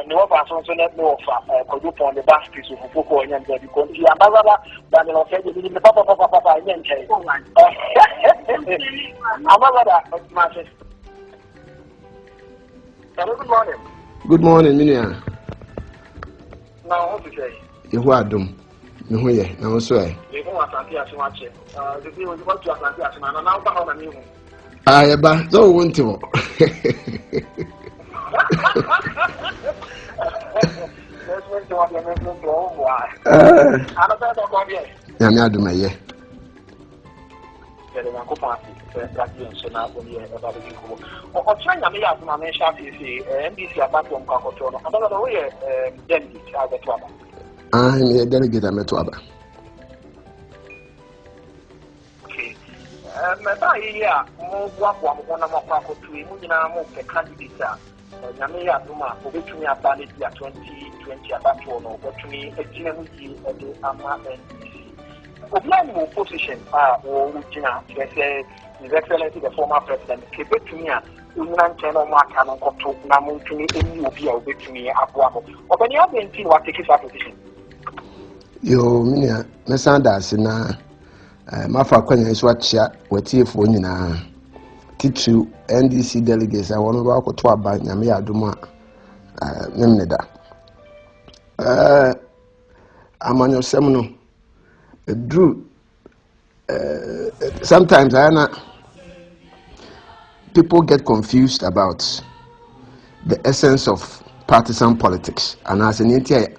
no person so let no offer could you on the basket so for four and then because you are than the papa and good morning. Good morning, Minia. Now, what to say? You are dumb. No, yeah, no, sir. You want to as much. The people want to Atlantic as man, and now come on you. I don't want to. I'm do my yeah. I'm a delegate. I'm a Tuaba. Okay. Yeah, more one of my candidate. Namia Duma, which me about it 2020 about one or what to me a GMC or the AMA NDC. Of opposition or Regina, say His Excellency the former president, keep it to me. Union channel mark and on to Namu to me, and you be away to me at Wabo. Or when you have been seen what takes up position. Yo, Minia, Messanders in Mafa Quenya is what chat, what if when you know. Teacher NDC delegates, I want to walk to about Namia Duma Nemneda. I'm on your seminal. Drew. Sometimes people get confused about the essence of partisan politics, and as an India,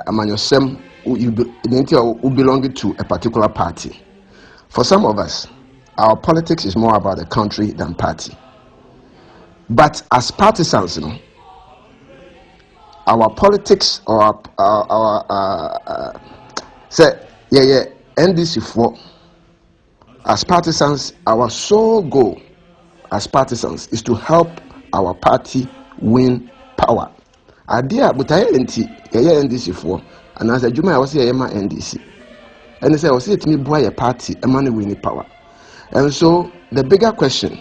I'm on your sem, you belong to a particular party. For some of us, our politics is more about the country than party. But as partisans, you know, our politics or our say NDC for as partisans, our sole goal as partisans is to help our party win power. Idea but I NDC for and as a Juma I was here NDC. And they say I was here to me boy a party a man winning power. And so the bigger question,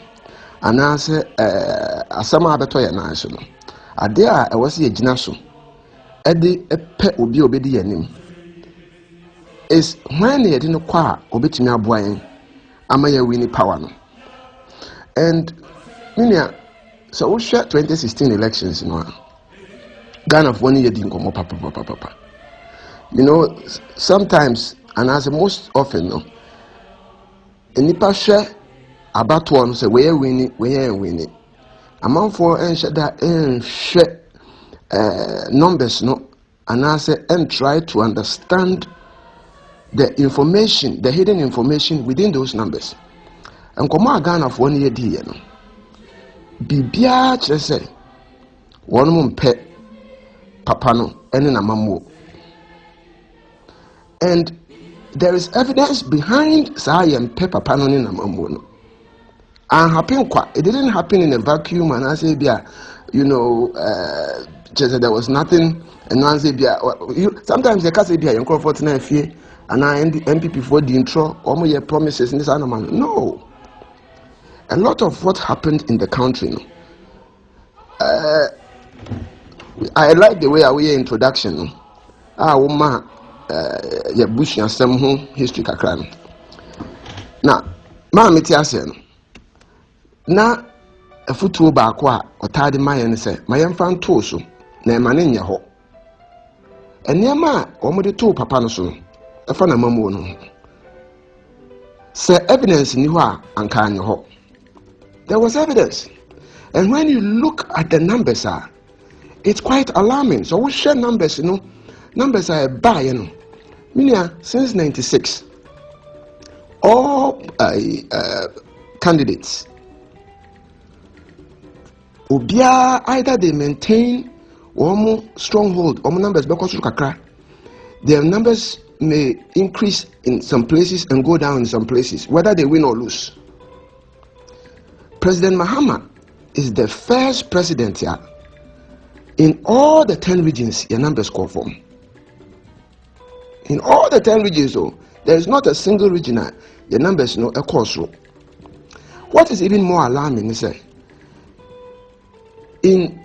and I say, Asama Abetoya National, Adea, I was here, Jinaso, Eddie, a pet will be obedient. Is when he didn't qua, obey me a boy, Amaya winning power. And Minia, so we share 2016 elections, you know, Ghana of 1 year didn't come up, papa. You know, sometimes, and as most often, no. Nipa share about one say we winning. Among for share numbers no and I say and try to understand the information, the hidden information within those numbers. And come on Ghana for 1 year no. Bibia chere say one mum pet papa no ene na mamuo. And there is evidence behind Zion Pepper Panon in Amamono. It didn't happen in a vacuum, and I say, you know, there was nothing, and I say, sometimes the case be a comfort in fear, and I end the MPP for the intro, or your promises in this animal. No. A lot of what happened in the country. I like the way our introduction. Woman. Your bush and some history kakran. Now, Mamma Tiasen. Now, a football backwa or tidy my and say, my young fan toso, name man in your ho. And near ma, or the two papanoso, a fan of mamono. Say evidence in you are and can your ho. There was evidence, and when you look at the numbers, it's quite alarming. So we share numbers, you know. Numbers are by, you know. Minia, since 96, all candidates, either they maintain or stronghold, or numbers, because their numbers may increase in some places and go down in some places, whether they win or lose. President Mahama'S is the first president here in all the 10 regions your numbers call for. In all the 10 regions, there is not a single region the numbers a course. What is even more alarming is that in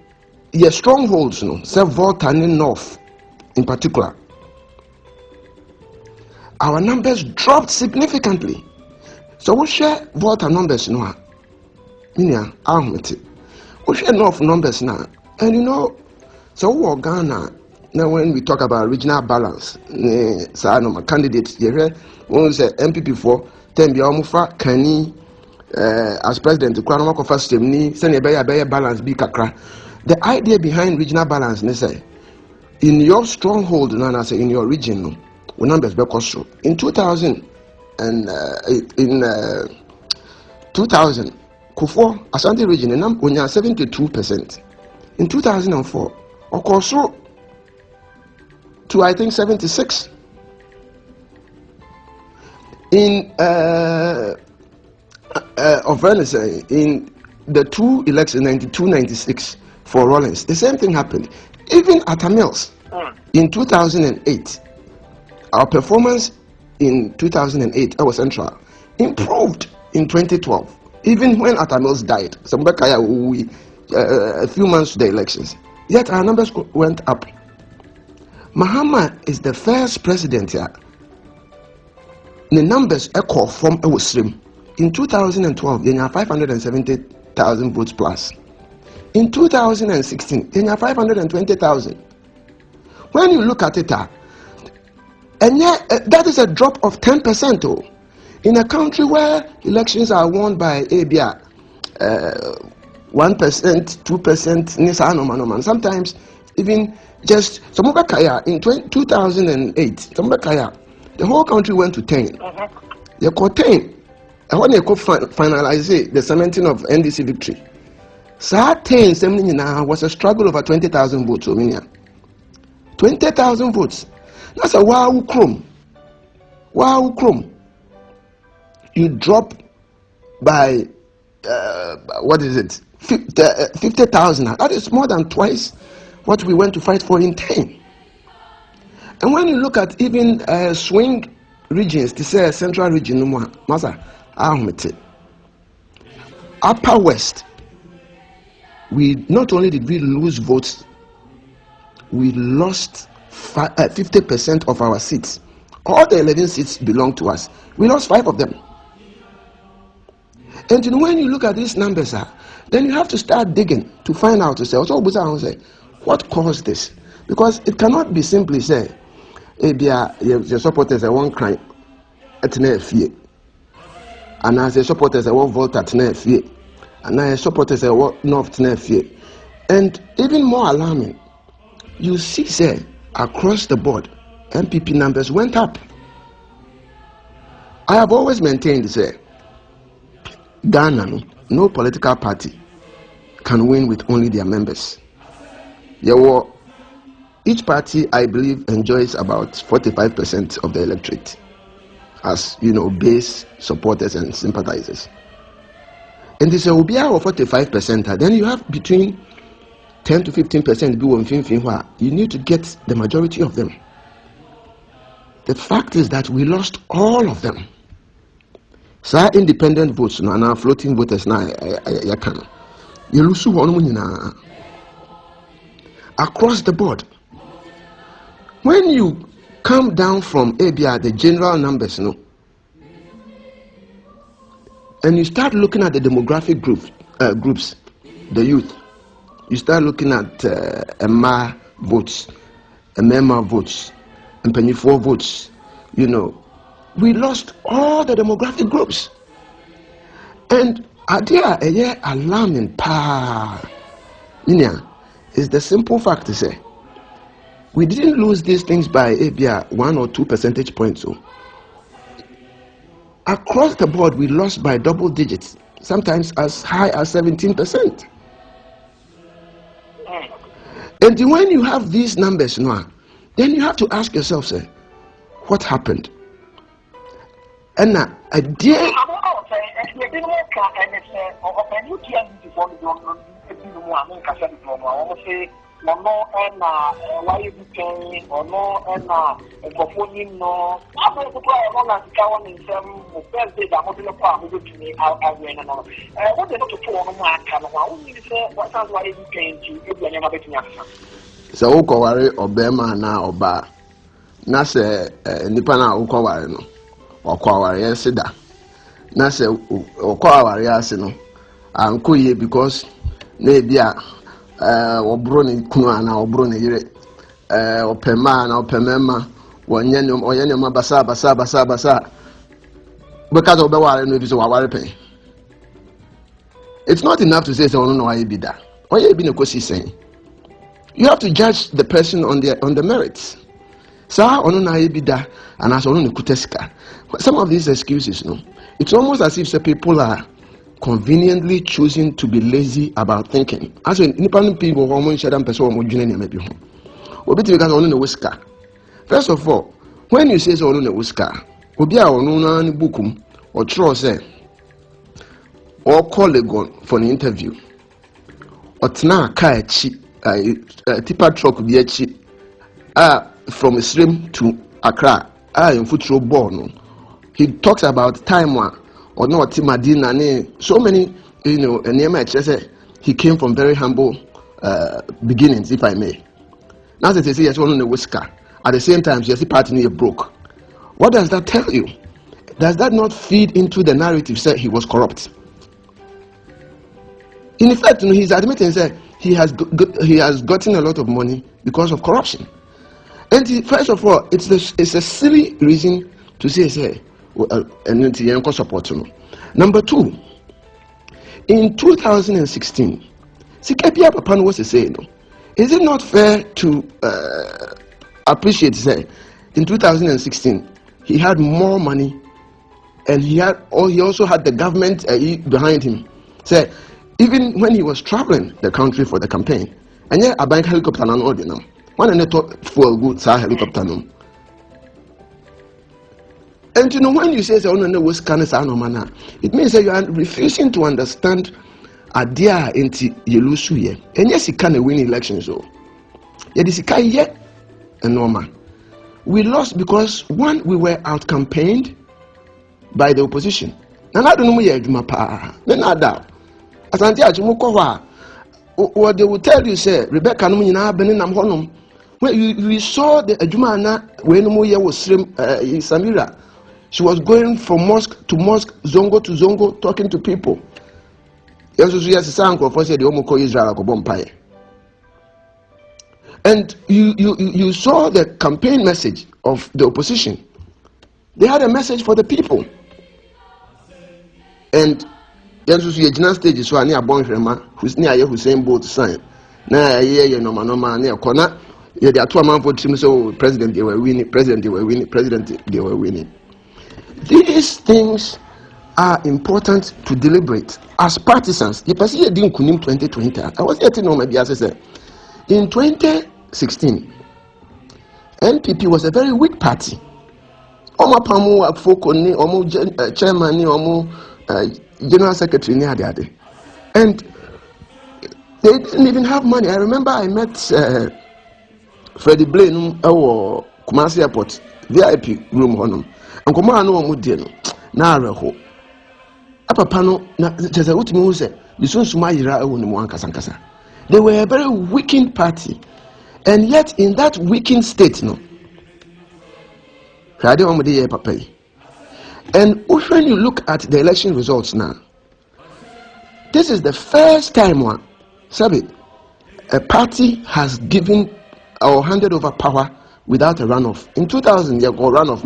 your strongholds, say Volta and North in particular, our numbers dropped significantly. So we share Volta numbers now. We share North numbers now. And so we Ghana. Now when we talk about regional balance, my candidates, you hear when say MPP for then be Omufa Kani as president to crown of first ni send a balance be kakra. The idea behind regional balance, they say, in your stronghold, I say in your region, the numbers be cost. In 2000 and in 2000, Kufo Ashanti region, we are 72%. In 2004, Okoso to I think 76. In of Venice, in the two elections 92-96 for Rawlings, the same thing happened. Even at Mills in 2008, our performance in 2008, our central, improved in 2012. Even when Atamils died, a few months to the elections, yet our numbers went up. Mahama'S is the first president here. The numbers echo from a stream. In 2012, they had 570,000 votes plus. In 2016, they had 520,000. When you look at it, and yet that is a drop of 10%. Oh, in a country where elections are won by ABR, 1%, 2%, sometimes even just in 2008, the whole country went to 10. They caught 10. And when they could finalize the cementing of NDC victory, so 10 was a struggle over 20,000 votes. 20,000 votes. That's a wow chrome. Wow chrome. You drop by 50,000. That is more than twice what we went to fight for in 10. And when you look at even swing regions, to say central region, Upper West, we not only did we lose votes, we lost 50% of our seats. All the 11 seats belong to us. We lost 5 of them. And when you look at these numbers, then you have to start digging to find out to say, what caused this? Because it cannot be simply say, your supporters are one crime at fear. And as a supporters are one vote at fear. And as supporters are one north fear. And even more alarming, you see, say, across the board, MPP numbers went up. I have always maintained, say, Ghana, no political party can win with only their members. Each party, I believe, enjoys about 45% of the electorate as, base supporters and sympathizers. And this will be our 45%. Then you have between 10 to 15% you need to get the majority of them. The fact is that we lost all of them. So independent votes and our floating voters now you lose across the board. When you come down from ABR, the general numbers, and you start looking at the demographic groups, the youth, you start looking at MA votes, MMA votes, and Penny 4 votes, we lost all the demographic groups. And idea alarming is the simple fact to say we didn't lose these things by ABR 1 or 2 percentage points. So across the board we lost by double digits, sometimes as high as 17%. And when you have these numbers now, then you have to ask yourself, say, what happened? And now, a day. no and why you paying or no and for phoning no. I'm going to try on as one in some birthday that I'm going to put to me out when and all. What they not to put on my camera, only say what sounds why you paying to if you're never betting us. So, Ukawari or Bema now or Ba Nase Nipana Ukawari no or Kawari Sida Nase Ukawari Asino and Kuye because maybe or Bruni Kuana or Bruni or Pema or Pemema or Yenoma Basa because of the water no is our pay. It's not enough to say so no I be that. Why you been a cosi saying? You have to judge the person on the merits. Sa ono na be that and as ono ne kuteska. Some of these excuses, no, it's almost as if the people are conveniently choosing to be lazy about thinking. As in independent people who want to person who join them maybe home. Obi ti because ono ne whisker. First of all, when you say so ono ne whisker, obi a ono na ni bukum or tro say or call Legon for an interview. Or tna ka echi tipper truck bi echi from Islam to Accra in football born. He talks about time one or not Madina so many and he came from very humble beginnings, if I may. Now that they say yes on the whisker at the same time yes party near broke. What does that tell you? Does that not feed into the narrative said he was corrupt? In effect, he's admitting that he has gotten a lot of money because of corruption. And first of all, it's a silly reason to say and support. Number two, in 2016, Sikapia Papan was saying, is it not fair to appreciate say in 2016 he had more money and he also had the government behind him. Say even when he was traveling the country for the campaign, and yet a bank helicopter and all them. One and thought for a good helicopter. And you know when you say oh no was manner, it means that you are refusing to understand a dear into Yelusuye. And yes, he can win elections so. Yet is yet and normal. We lost because one, we were out campaigned by the opposition. And I don't know where my pa. Then I doubt. As what they will tell you, say, Rebecca, when we saw the Ajumana when Moya was Samira, she was going from mosque to mosque, zongo to zongo, talking to people. And you saw the campaign message of the opposition. They had a message for the people. And Yansu Yajina stage so near Bonrema, who's near Hussein Bolt sign. Na ye no near corner. Yeah, there are 2 months for team so president they were winning, president they were winning. These things are important to deliberate as partisans. You see, didn't kunim 2020. I was getting on maybe as I said. In 2016, NPP was a very weak party. Omo pamu afoko ni omo chairman ni omo general secretary near the and they didn't even have money. I remember I met Freddie Blaine or Kumasi Airport VIP room honum and Kumara no mu die no na areho apapa no na tese utimi hu se bisun suma yira ewo ni mu ankasa. They were a very weakened party, and yet in that weakened state no and when you look at the election results now, this is the first time a party has given or handed over power without a runoff. In 2000, you got runoff.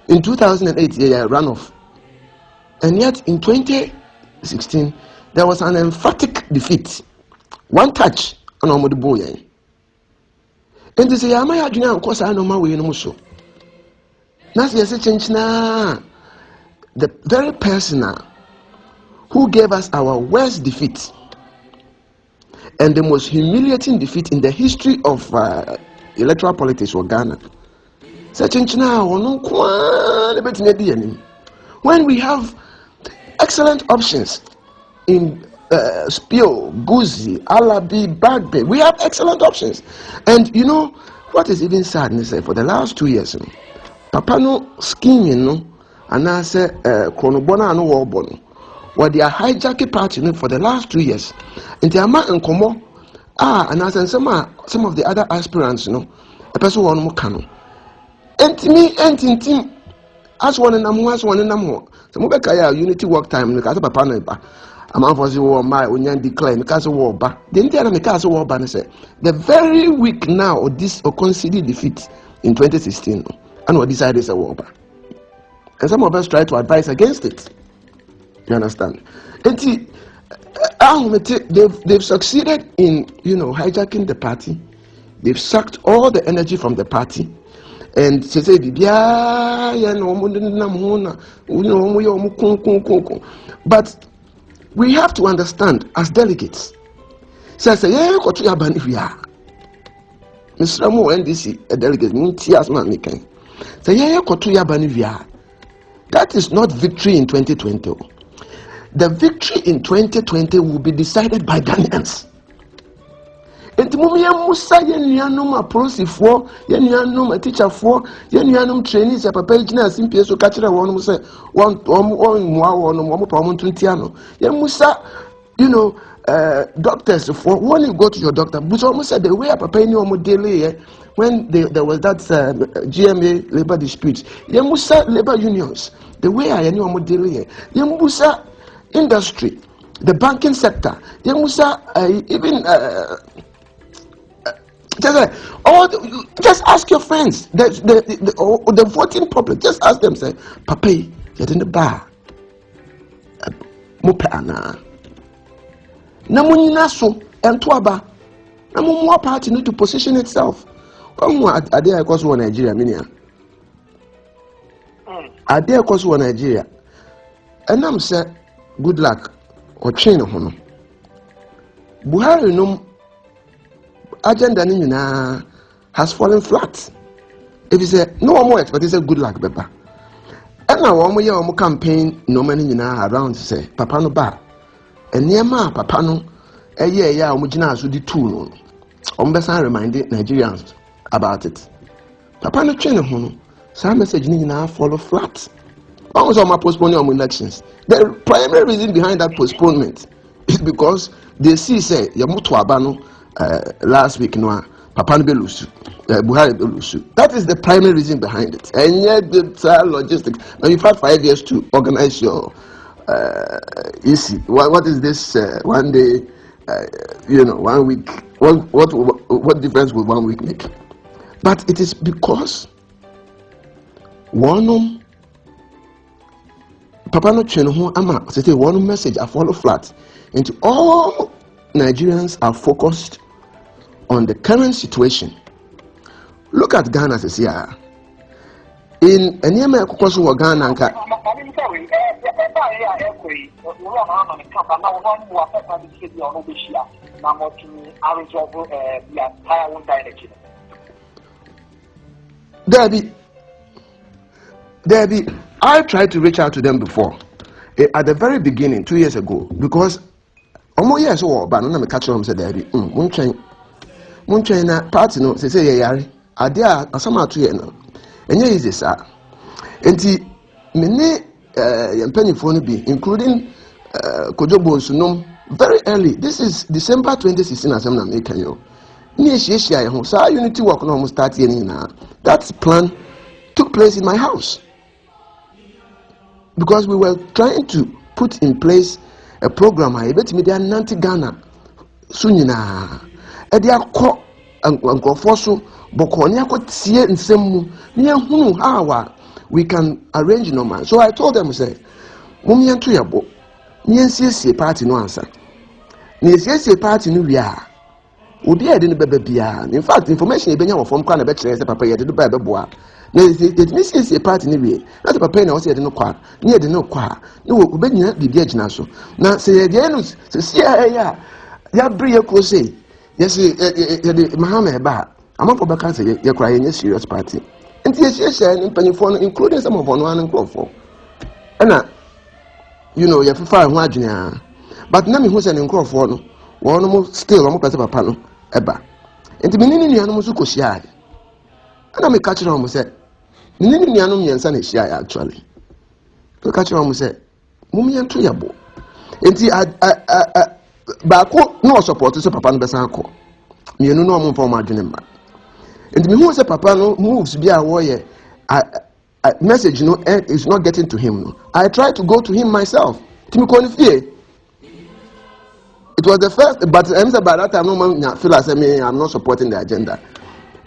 In 2008, you got runoff. And yet in 2016, there was an emphatic defeat. One touch on Omodu Boye. And they say, "Am I junior? Of course, I know my way no so." Now, the very person who gave us our worst defeat and the most humiliating defeat in the history of electoral politics for Ghana. When we have excellent options in Spio, Guzi, Alabi, Bagbe. We have excellent options. And you know what is even sad is for the last 2 years, Papa no scheming no, and I say Chronobona no Warbono. What they are hijacking party for the last 2 years. In the amount and Como, and as some of the other aspirants, a person one more cano. And me, and team, as one and more. Some of the unity work time, the Casa Papa Neba. I'm for the war, my Union declare, the Casa War, but the entire Casa War banner said, the very week now, or this or conceded defeat in 2016, and what decided is a war. And some of us try to advise against it. You understand? And see, they've succeeded in hijacking the party. They've sucked all the energy from the party, and they say, but we have to understand as delegates. Say, Mr. Mo NDC delegate, that is not victory in 2020. The victory in 2020 will be decided by Ghanaians. And Musa Yenianum approach for Yenianum a teacher for Yenianum trainees a papa simply so catch one say one Musa, doctors for when you go to your doctor, but almost said the way a papa daily when there was that GMA labor dispute, Musa labor unions, the way I knew daily, Musa industry, the banking sector, Musa even just ask your friends, the voting public, just ask them, say, Papa, you're in the bar. Mupana. Namunina so, and Tuaba. Namu party need to position itself. Are there across one Nigeria, Minia? Are there across one Nigeria? And I'm saying, good luck, or chain of honor. Buhari no agenda nina has fallen flat. If you say no more expect, it's a good luck, Papa. And now one year more campaign no money around say Papa no ba. And near ma Papa no a year omujina so the two no. Reminding Nigerians about it. Papa no train no. Some message nina follow flat. Almost all my postponing of elections. The primary reason behind that postponement is because they see say Yamutu Abano last week no Papa Belusu Buhari Belusu. That is the primary reason behind it. And yet the logistics. Now you've had 5 years to organize your EC. What is this 1 day 1 week? What difference will 1 week make? But it is because one Papa no train home ama say one message I follow flat into all Nigerians are focused on the current situation. Look at Ghana as here. In any American Ghana Debbie, I tried to reach out to them before at the very beginning 2 years ago because almost years old, but I'm catch them said Debbie, Munchain party no say yari adia asama to ye no enye easy sir enti mene yempani phone be including Kojobo Sunom very early. This is December 2016 as I'm making you ni ehia ho sa unity work no almost start here na that plan took place in my house because we were trying to put in place a program I bet me they are nanti Ghana sunyina Ediako and Gofoso, Bokoniako Tie and Semu, near whom how we can arrange no man. So I told them, say, Mummy and Tuyabo, near CSC party no answer. Near CSC party no ya. Would you didn't baby? In fact, information you from Kwana Betcher as a papa to the Bible boy. It misses a party anyway. Not a papa no said no qua, near the no qua. No, we be the judge now. Now say the end, say, ya bring your close. Yes, Mahama'S. I'm up back and say you're crying a serious party. And yes, and phone, including some of one and crop for. And you have to find Wagner. but na me hu se ne nkrofo no wo no still o mo pese papa no eba enti me ni nua no so ko hia ana me ka kire o mo se ni nua no miensa na hia actually me ka kire o mo se mo mi ento yabo enti ba ko no support so papa no besa akọ mienu no mo form adwene ma enti me hu se papa no moves bia wo ye message is not getting to him no. I tried to go to him myself to me confie. It was the first, but by that time, no feel as I'm not supporting the agenda.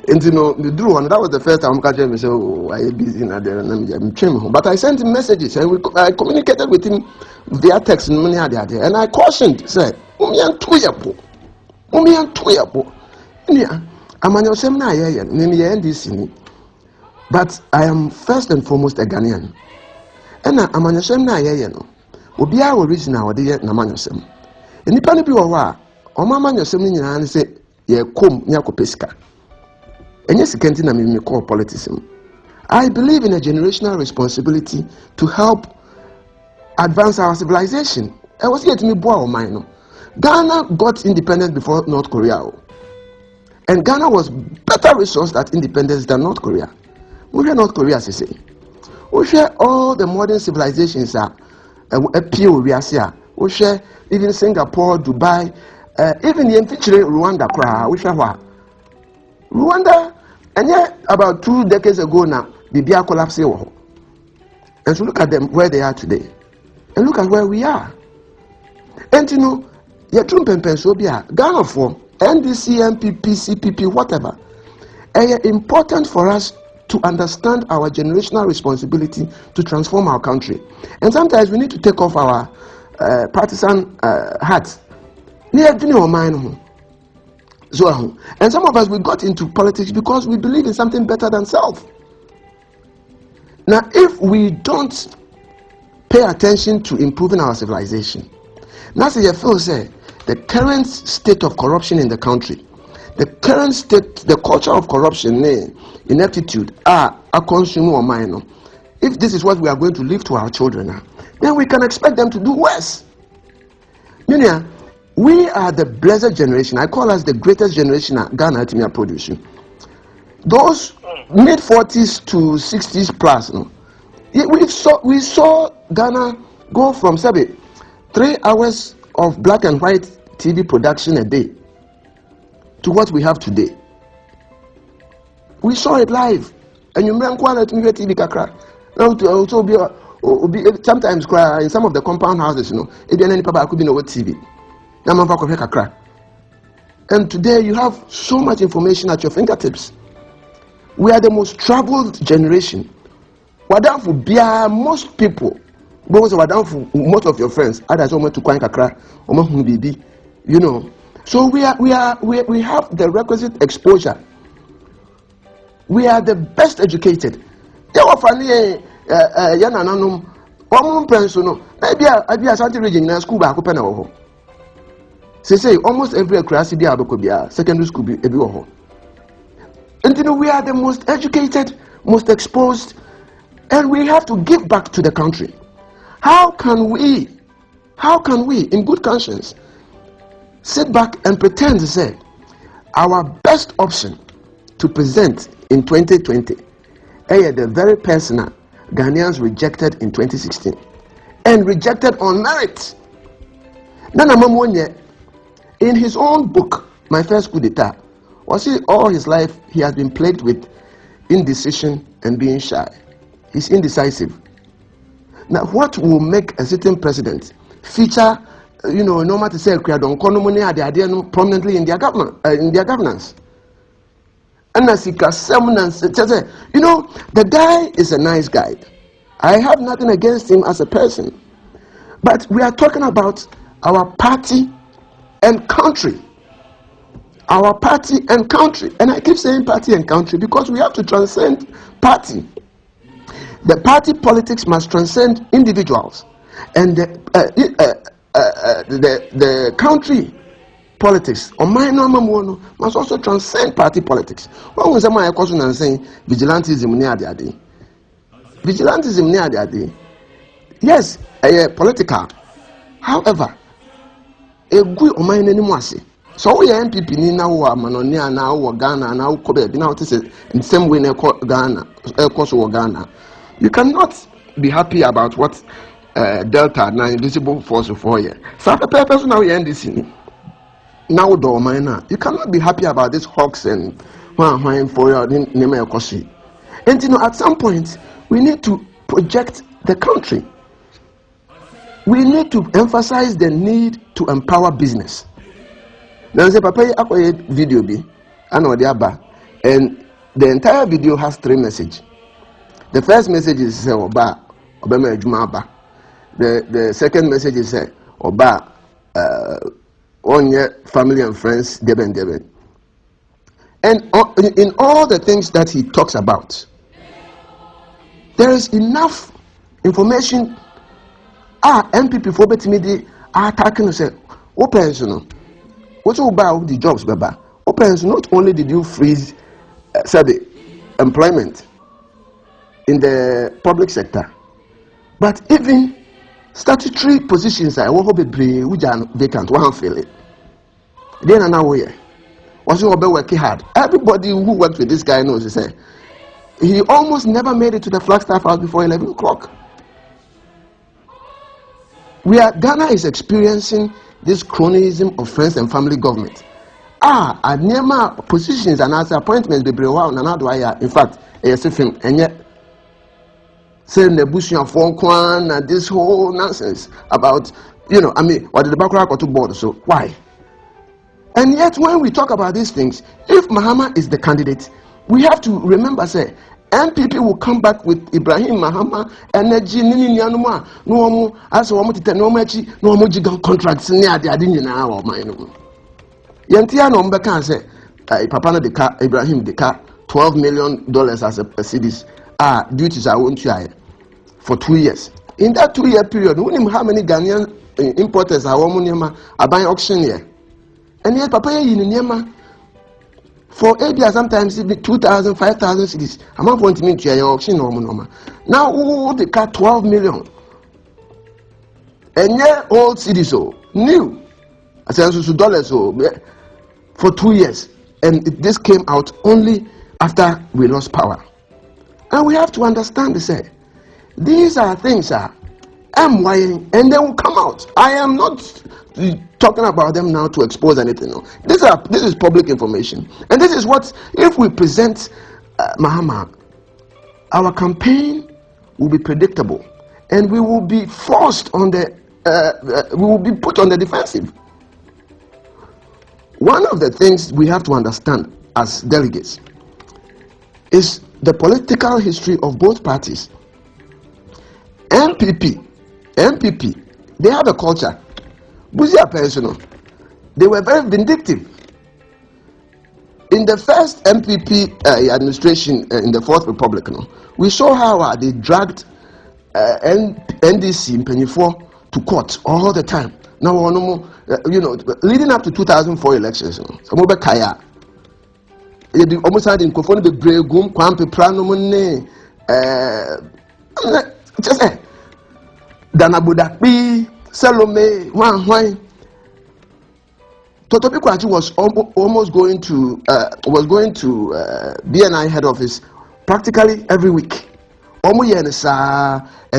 And the drew one, that was the first time I said, oh, I am busy now there, and I'm but I sent him messages, and I communicated with him via text, and I cautioned, said, Umian Tuyabo. Yeah, I'm on your seminar, NDC. But I am first and foremost a Ghanaian. And I'm on your seminar, Obia original, or the Namanyosem. And if any people are, or Mamma Yosem, and say, ye come, Yako Pesca. And yes, can't me call politicism. I believe in a generational responsibility to help advance our civilization. I was here to me, boy, mine. Ghana got independence before North Korea. And Ghana was better resourced at independence than North Korea. We share North Korea, as you say. We share all the modern civilizations are appeal we are. We share even Singapore, Dubai, even the featuring Rwanda. We share what? Rwanda, and yet about 2 decades ago now, Bibia collapsed. And so look at them where they are today, and look at where we are. And you know, you're Trump and Pensobia, Ghana for NDC, MPP, CPP, whatever. It's important for us to understand our generational responsibility to transform our country. And sometimes we need to take off our partisan hats. And some of us, we got into politics because we believe in something better than self. Now, if we don't pay attention to improving our civilization, now say you feel say the current state of corruption in the country, the current state, the culture of corruption, ineptitude, a consumer or minor. If this is what we are going to leave to our children, then we can expect them to do worse. We are the blessed generation. I call us the greatest generation Ghana to me producing. Those mid 40s to 60s plus. We saw Ghana go from 3 hours of black and white TV production a day to what we have today. We saw it live, and you remember TV kakra. Sometimes in some of the compound houses, if any papa could be no TV. And today you have so much information at your fingertips. We are the most traveled generation. Most people, most of your friends, others to kakra, So we have the requisite exposure. We are the best educated. Maybe something region in school say almost every class secondary school every. And we are the most educated, most exposed, and we have to give back to the country. How can we, in good conscience, sit back and pretend to say our best option to present in 2020 the very person Ghanaians rejected in 2016 and rejected on merit? In his own book, My First Coup d'etat, all his life he has been plagued with indecision and being shy. He's indecisive. Now, what will make a sitting president feature, normal to say, prominently in their government, in their governance? And the guy is a nice guy. I have nothing against him as a person, but we are talking about our party and country. Our party and country. And I keep saying party and country because we have to transcend party. The party politics must transcend individuals, and the country politics must also transcend party politics. When was my question and saying vigilantism near the day? Vigilantism near the day. Yes, political. However, good or mine anymore. So we are MPP ni na wo amanonia na wo Ghana na wo kobe bi na wo say in same way na Ghana Ghana. You cannot be happy about what Delta na invisible force for here. So the purpose now we end this now do mine. You cannot be happy about this hawks and when for your name ekosi. And you know, at some point we need to project the country. We need to emphasize the need to empower business. Now, say, Papa, I video be, and the entire video has 3 messages. The first message is say, Oba me adwuma. The second message is say, Oba on your family and friends, deben. And in all the things that he talks about, there is enough information. MPP for bet me attacking say, open what about the jobs, Baba? Opens not only did you freeze the employment in the public sector, but even statutory positions I will be vacant, one feel it. Then now where was working hard. Everybody who worked with this guy knows he almost never made it to the Flagstaff House before 11 o'clock. Ghana is experiencing this cronyism of friends and family government. At positions and as appointments be wow na do I in fact film and yet saying the bush and phone kwan and this whole nonsense about what the background got to board. So why? And yet when we talk about these things, if Mahama is the candidate, we have to remember say MPP will come back with Ibrahim Mahama energy nini nyanuma no omo as omo tete no machi no omo gigan contracts ni ade nyina wa man no yentia no mbe kan say papa no de ka Ibrahim de ka $12 million as a cedis duties I want to for 2 years. In that 2-year period, we know how many Ghanaian importers are buying auction here. And yet papa yin nyema for 8 years, sometimes it be 2,000, 5,000 cities. I'm not going to meet your auction normal. Now, who they cut 12 million? And yeah, old cities so new. I said dollars so for 2 years, and this came out only after we lost power. And we have to understand this. These are things I'm lying, and they will come out. I am not talking about them now to expose anything. No. This is public information, and this is what if we present Mahama, our campaign will be predictable, and we will be forced on the we will be put on the defensive. One of the things we have to understand as delegates is the political history of both parties. MPP, they have a culture. Buzia personal, they were very vindictive. In the first MPP administration in the Fourth Republic, we saw how they dragged NDC in Penny4 to court all the time. Now, leading up to 2004 elections, Kaya, almost had in Kofoni the Bregum, Kwampe Pranomone, just Danabudakbi, Salome, Wang. Totobi Kwachi was almost going to BNI head office practically every week. And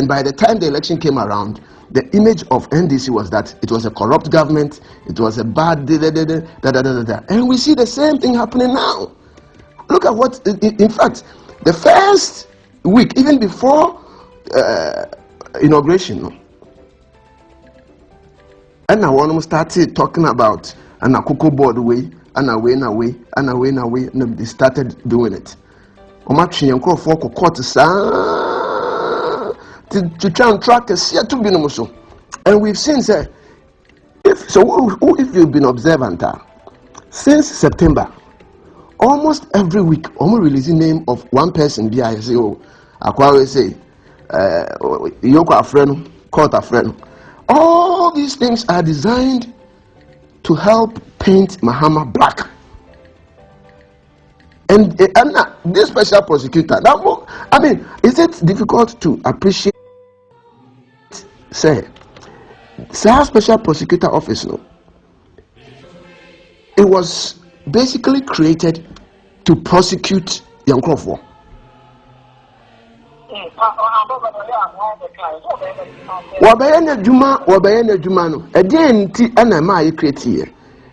by the time the election came around, the image of NDC was that it was a corrupt government, it was a bad and we see the same thing happening now. Look at what, in fact, the first week, even before inauguration, and now one started talking about an Akoko board way, and away, and they started doing it. To try and track a year to be so. And we've seen, say, if you've been observant, since September, almost every week, almost releasing name of one person, BISO, Aqua say, Yoko Afreno, Court Afreno. All these things are designed to help paint Mahama black. And this special prosecutor, now, I mean, is it difficult to appreciate? Say, our special prosecutor office, it was basically created to prosecute young Crawford. Wabayana Juma no. Again, and I create here.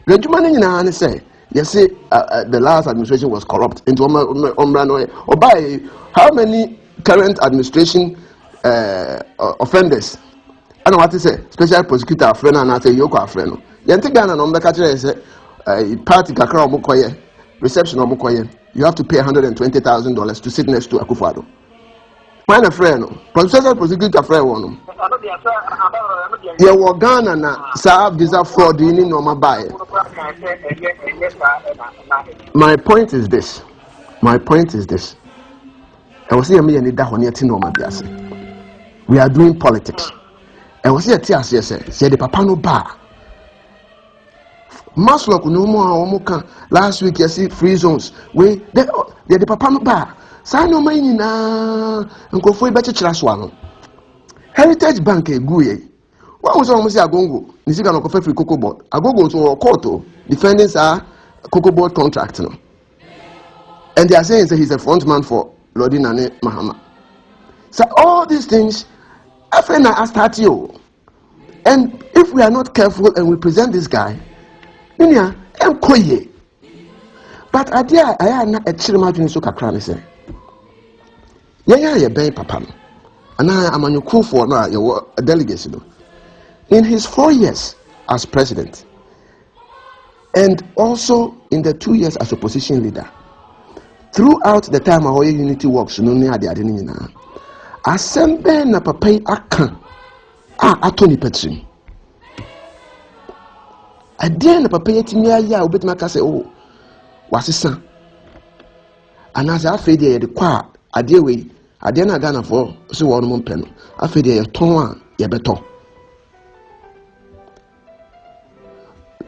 The Juma say, you see, the last administration was corrupt into or by how many current administration offenders? I know what to say. Special prosecutor friend and I say Yoko friend. Yantigana no mbeka say party kakra omukoye reception omukoye. You have to pay $120,000 to sit next to Akufo-Addo. When a friend, special prosecutor friend one. You Ghana na sa visa fraud in normal buy. My point is this. I was here me and that one yet normal biase. We are doing politics. I was here tears yes say the papa no bar. Maslow no more last week you see free zones. We the papa no bar. Say no money na nkofo e beche chira so Heritage Bank eguye. What was almost Agongo? Nisika no free cocoa board. Agongo to court defending cocoa board contract no. And they are saying that he's a front man for Lodi Nane Mahama. So all these things, I find I start you. And if we are not careful and we present this guy, Ninya, I'm koye. But I am not a children so kakran say. Yeah, ben papa. And I am on your for now, your delegacy. In his 4 years as president, and also in the 2 years as opposition leader, throughout the time our unity works, no near the Adenina, assemble na papa akan atoni petrim. Again, papa yetimia ya obetima say oh wasisa. And as I feel the kwa adewe ade na Ghana for so one mo pɛ no afei de yɛ ton a yɛ bɛtɔ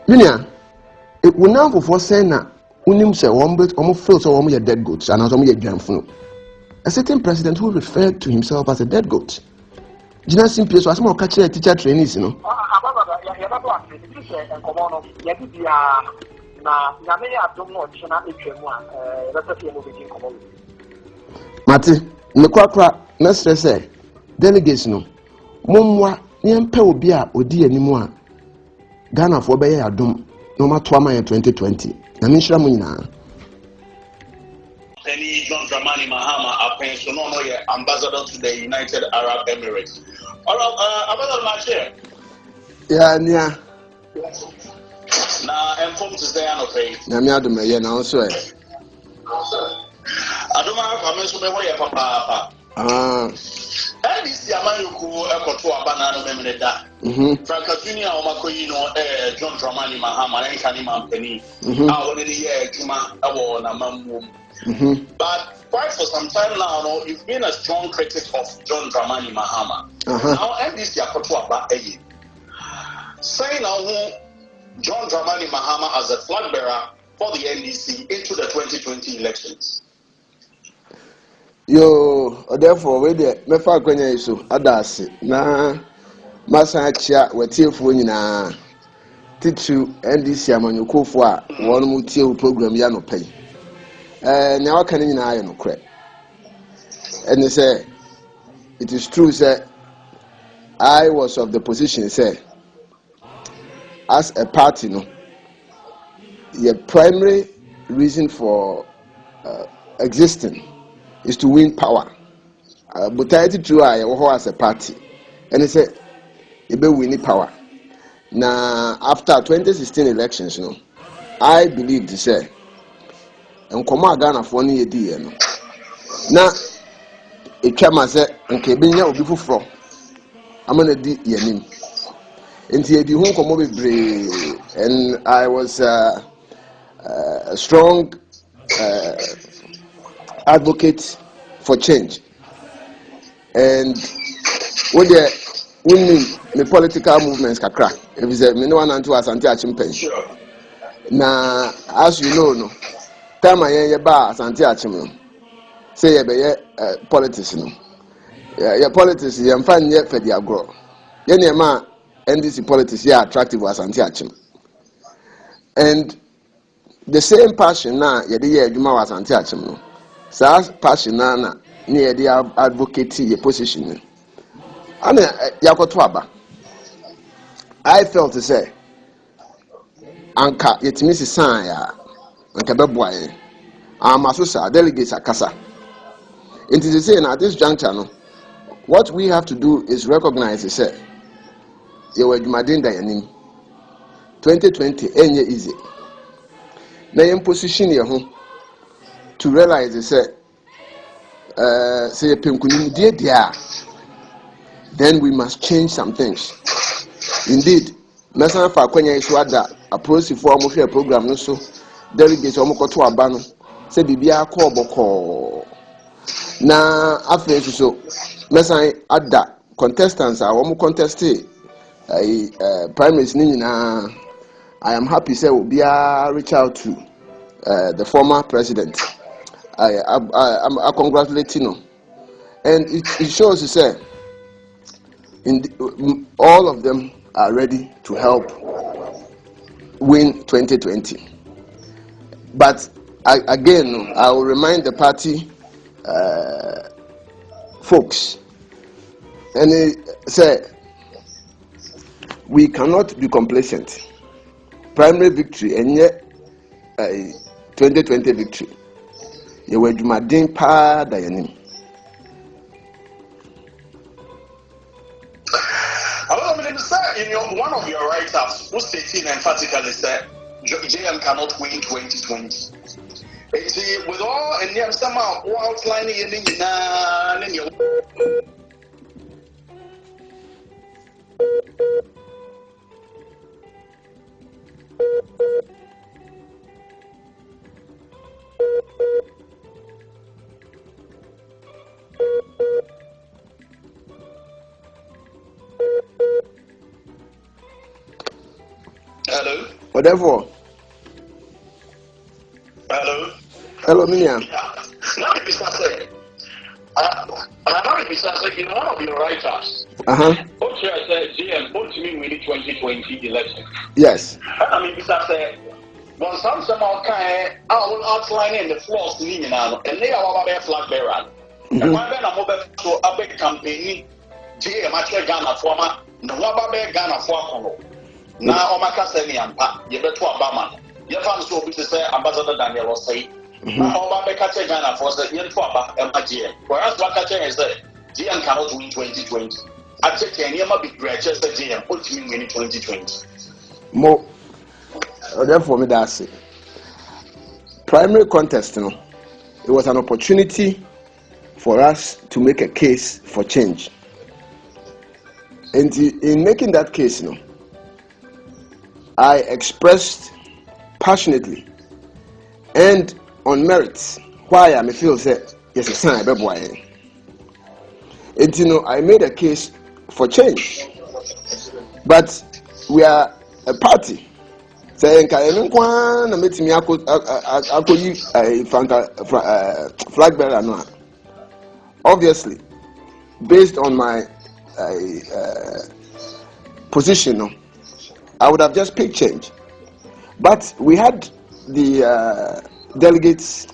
Minia it will now for say na unim sɛ wɔn feel so wɔn yɛ dead goats and wɔn yɛ dwanfunu. A certain president who referred to himself as a dead goat. Gina simply so asema ɔka kyerɛ teacher trainees no Mate Mekwakwa na stress delegates no momwa nyempe obi a odi animu a Ghana for be ya adom no mato ama 2020 na menhira mo nyina Penny John Dramani Mahama appointed no ambassador to the United Arab Emirates. Ambassador Mache. Yeah, nia. Na inform to say no pay. Na me adom ye na so Adoma kwame so be ho ye papa. NDC amayuku ekoto abana no memene da. Franka Junior omakoyi no John Dramani Mahama enkani mampeni. Woni de ye adwuma ewo na mamum. But quite for some time now, you've been a strong critic of John Dramani Mahama. Now NDC akoto aba eyi. Saying now John Dramani Mahama as a flag bearer for the NDC into the 2020 elections. Yo, therefore, we de mefa kwanya iso adase na masa achia wetiefo nyina titu NDC amanyokofo a won mu tie program ya no pay. Nya waka ni nyina aye no kre. And say it is true say I was of the position say as a party no the primary reason for existing is to win power. But I tell you, I as a party, and he said, "You be winning power." Now, after 2016 elections, you know, I believe to say, and come on, Ghana for any year, no. Now, it came as a okay, being your beautiful from. I'm gonna do your name. Into the home come over brave, and I was a strong advocate for change. And with the political movements kakra, if it's a no one unto us anti achimpen. Now, as you know, no time I ba anti achim. Say you be politics no. Yeah, politics you find yet for the agro. Yenema NDC politics yeah attractive as anti achim. And the same passion na yɛde yɛ adwuma wɔ asante akyem no saa passion na ne yɛde advocate your position ana yakoto aba. I felt to say anka yɛtumi sisan ya anka bɛboa yɛn amaso sa delegates akasa. It is saying at this juncture no, what we have to do is recognize say you were adwumaden da yanim 2020 enye easy na yɛn position yɛ ho to realize say say penkunim dia then we must change some things. Indeed, mesan fa kwanya isu ada approach for mo hwɛ program no so delegates omo kɔto aba no say bibia akɔ obɔkɔ na afei so mesan ada contestants a omo contested primaries ni nyina. I am happy say obia reach out to the former president. I congratulate you, and it shows to say all of them are ready to help win 2020. But again, I will remind the party folks, and they say we cannot be complacent. Primary victory and yet 2020 victory. You were Jumadin pa dayanim. In one of your write-ups, who stated emphatically said JM cannot win 2020. With all and somehow outlining in your hello. Whatever. Hello. Hello, Minia. Now, Mr. Say, in one of your write-ups, Osei said, GM, what do you mean we need 2020 election? Yes. I mean, Mr. Say, when somehow kind of outlining the flaws in and they are our flag bearer. And when I'm over to a big campaign, GM, actually Ghana former, the Wababe Ghana former. Now, Omaka Seni and Pa, you better Obama. You found so busy say Ambassador Daniel Osei. Now, Obama catch Ghana for the Yentuaba and GM. Whereas Wakache is there, GM cannot win 2020. I check any of my big graduates at GM, what do you mean in 2020? More, therefore, me that's it. Primary contest, you know, it was an opportunity for us to make a case for change. And in making that case, you know, I expressed passionately and on merits why I feel that yes, it's time boy. And you know, I made a case for change, but we are a party. Saying na meet me akoli flag bearer no. Obviously, based on my position, no, I would have just picked change. But we had the delegates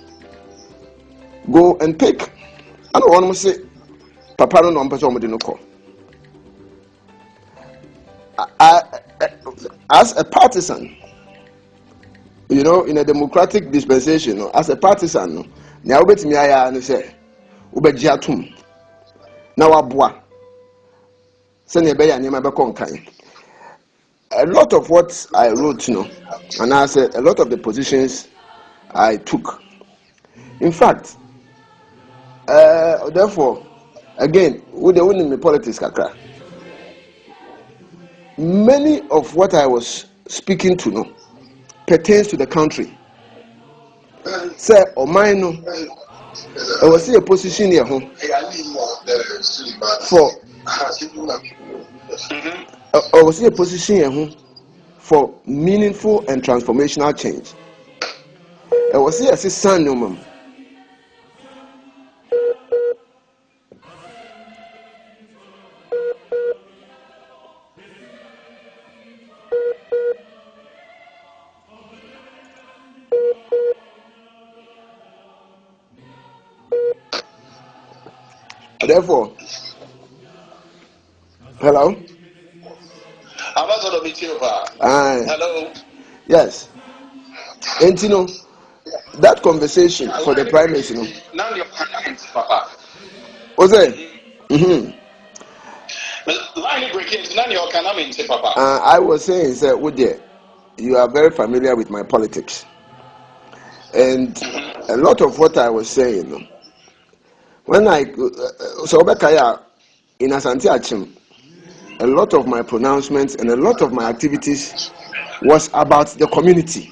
go and pick. I don't want to say, Papa no no call. As a partisan, you know, in a democratic dispensation, as a partisan, now bet me I and say, Ubejiatum. Now abua. Send be and never conquer. A lot of what I wrote, you know, and I said a lot of the positions I took. In fact, therefore, again, with the winning the politics, kakra. Many of what I was speaking to, no, pertains to the country. Say, or mine, no, I was see a position here home for. I was see a position here home for meaningful and transformational change. I was see a son, no, ma'am. Therefore, hello? Hello? Yes. And you know, that conversation for the primaries, you know. Now you're Papa. Osei. I was saying, sir, Woody, you are very familiar with my politics. And a lot of what I was saying, when I so in Asante Achim, a lot of my pronouncements and a lot of my activities was about the community.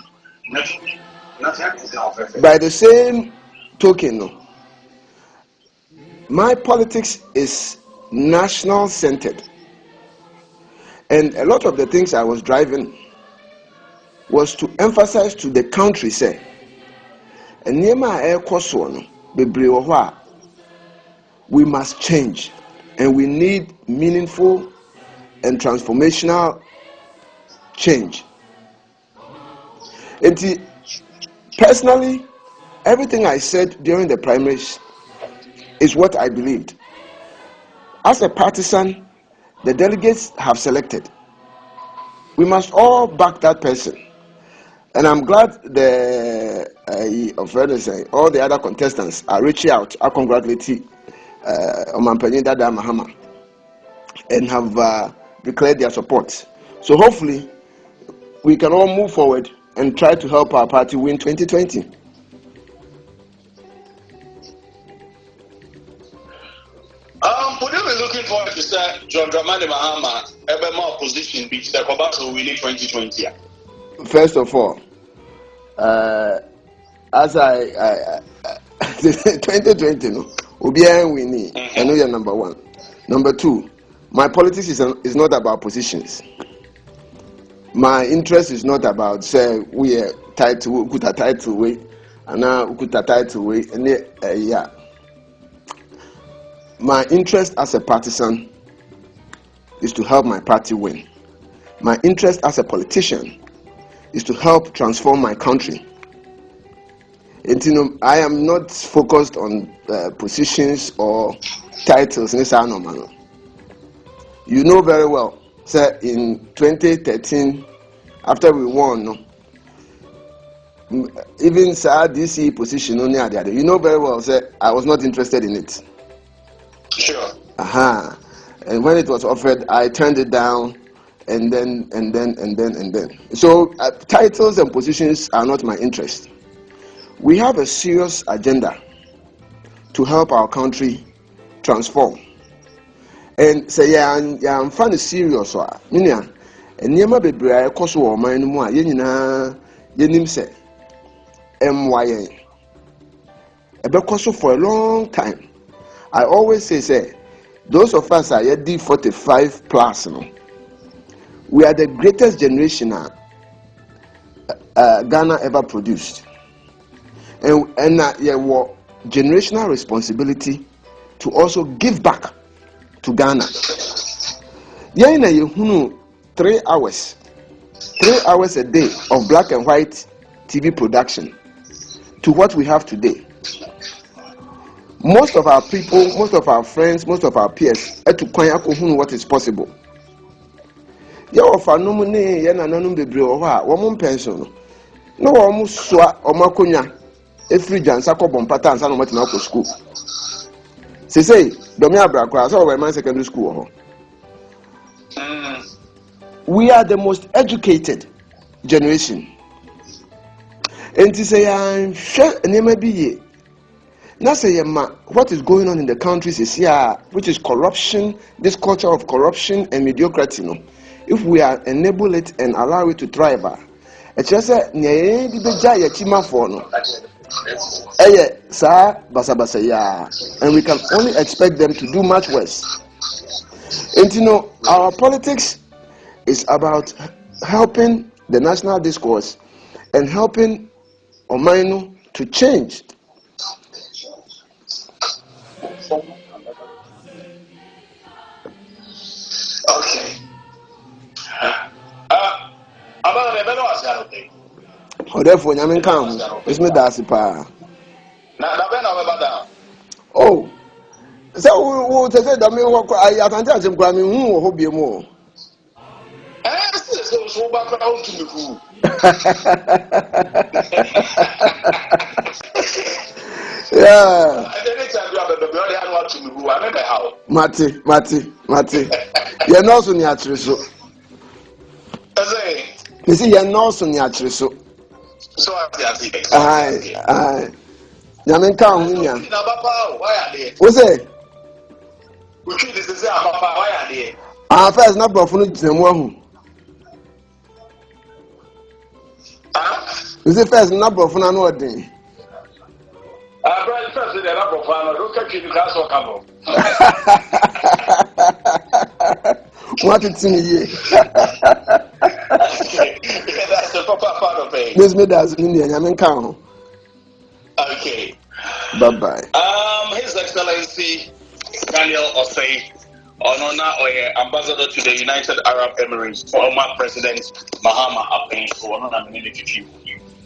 By the same token, my politics is national centered, and a lot of the things I was driving was to emphasize to the country, say, and we must change, and we need meaningful and transformational change. And personally, everything I said during the primaries is what I believed. As a partisan, the delegates have selected. We must all back that person. And I'm glad all the other contestants are reaching out. I congratulate Omanpenyin Dada Mahama and have declared their support. So hopefully, we can all move forward and try to help our party win 2020. Would you be looking forward to say John Dramani Mahama ever more opposition beach the Kobato winning 2020? First of all, as I 2020, no, Obiara winning. I know you're number one. Number two, my politics is not about positions. My interest is not about say we are title, we put a title way, and now we put a title way, and yeah. My interest as a partisan is to help my party win. My interest as a politician is to help transform my country. And you know, I am not focused on positions or titles. You know very well, sir, in 2013, after we won, even sir, DC position, you know very well, sir, I was not interested in it. Sure. And when it was offered, I turned it down, and then. So titles and positions are not my interest. We have a serious agenda to help our country transform. And say, I'm finding serious. And Yama be bray, Koso or mine more, Yenim say, MYA. For a long time. I always say, those of us are D45 plus, we are the greatest generation Ghana ever produced. And were generational responsibility to also give back to Ghana. 3 hours a day of black and white TV production to what we have today. Most of our people, most of our friends, most of our peers had to what is possible. No pension. No almost omakonya every jansako bompata and sanomat na school. Say, Domia Brakra, so my secondary school. We are the most educated generation. And to say, I'm sure, and now say, what is going on in the countries is here, which is corruption, this culture of corruption and mediocrity. No? If we are enable it and allow it to thrive, it's just a and we can only expect them to do much worse. And you know, our politics is about helping the national discourse and helping Omainu to change. Okay. Therefore, Yamin come. It's me Dasipa. Oh, So, what I said, I mean, I can't tell him, Grammy, who will be more. So back out to the yeah. Anytime you have a baby, I want to move. I remember how. Mati. You're not so near Triso. You see, you're not so near Triso. So I see. Aye. Yamin count in ya. Why are they? What's it? We treat this as a papa. Why are they? Our first number of food in one. You see, first number of an ordering. Brother, first, the number of one, look at you, that's what come. What it's in here. That's the proper part of it. This made us Indian, Yamin count. Okay. Bye. His Excellency Daniel Osei, Ambassador to the United Arab Emirates, former President Mahama'S,